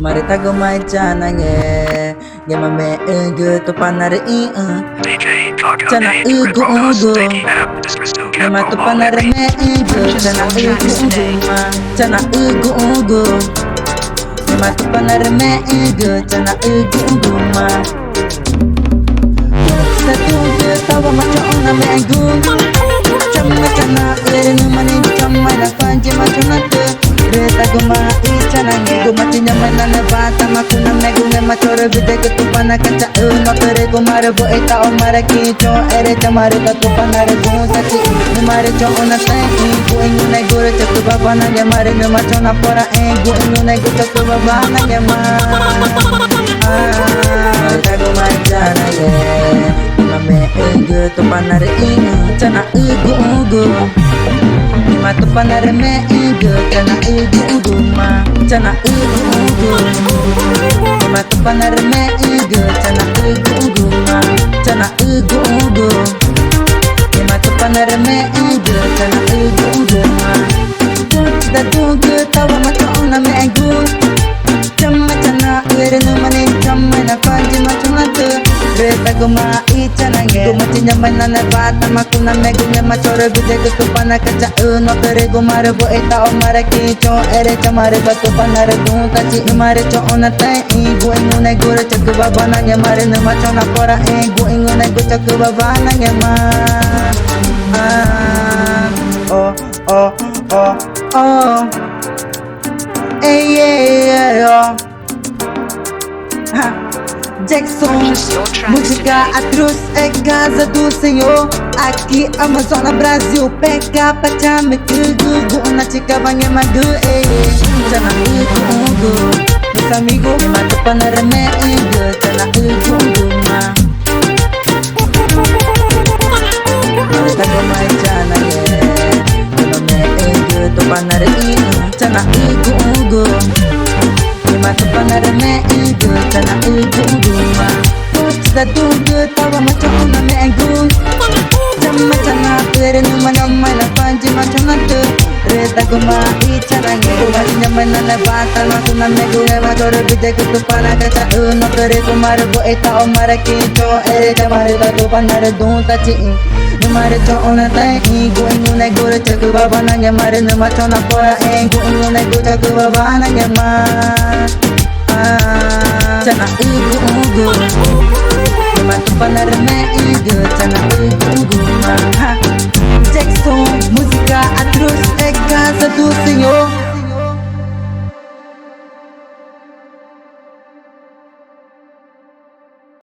Marita gumajana nge Gema me ugu to panare DJ Gaga Chana A. ugu Cross ugu taking app. This crystal Gema camera to wallet. panare me ugu Chana ugu ma Chana ugu Gema to panare me ugu Chana ugu ma Satu je tawa macho ona me ugu Chama chana ere no mani chama na panji macho na te Reta guma ichana nge Guma tinya mana na bata makuna me gunge machore vide ke tu pana kacha no tere gumare bo eta o mare kicho ere chamare ta tu pana re gun sati mare cho ona tai gu ingu ne gore chak baba na ge mare me macho na pora gu ingu ne gu chak baba na ge ma Reta guma ichana nge Guma me gu tu pana re chana ugu Ma tu panare me ugu chana ugu ma chana ugu Ma tu panare me ugu chana ugu ma chana ugu Ma tu panare me ugu chana ugu ma Da ugu tawa ma chona me ugu Chama chana ere no mane chama na panji ma chona tu Reta guma ichana nge Guma tinya mana na bata makuna me gunge ma chore vide ke tu pana kacha no tere gumare bo eta o mare kicho ere chamare ta tu pana re gun tachi mare cho ona tai gu ingu ne gore chak baba na nge mare ne ma chona pora gu ingu ne gu chak baba na nge ma oh oh oh oh yeah ha Jackson, música atroz é casa do Senhor. Aqui Amazônia, Brasil, pega pra chame tudo. Na chica banha madu, chana ugu. Meus amigos, me mato para remédio, chana ugu ma. Marita goma chana remédio, to para chana ugu. Ma tu panare me ugu chana ugu ma Da ugu tawa ma chona me ugu Chama chana tere no mana mana panji ma chona tu Reta guma ichana nge Guma tinya mana na bata ma kuna me gunge ma chore vide ke tu pana kacha no tere kumare bo eta o mare kicho ere chamare ta tu panare dun tachi Mare cho ona tai gu ingu ne gore chak baba na nge mare ne ma chona pora gu ingu ne gu chak baba na nge ma chana ugu ma tu panare me ugu chana ugu ma Jackson, música atroz é casa do Senhor.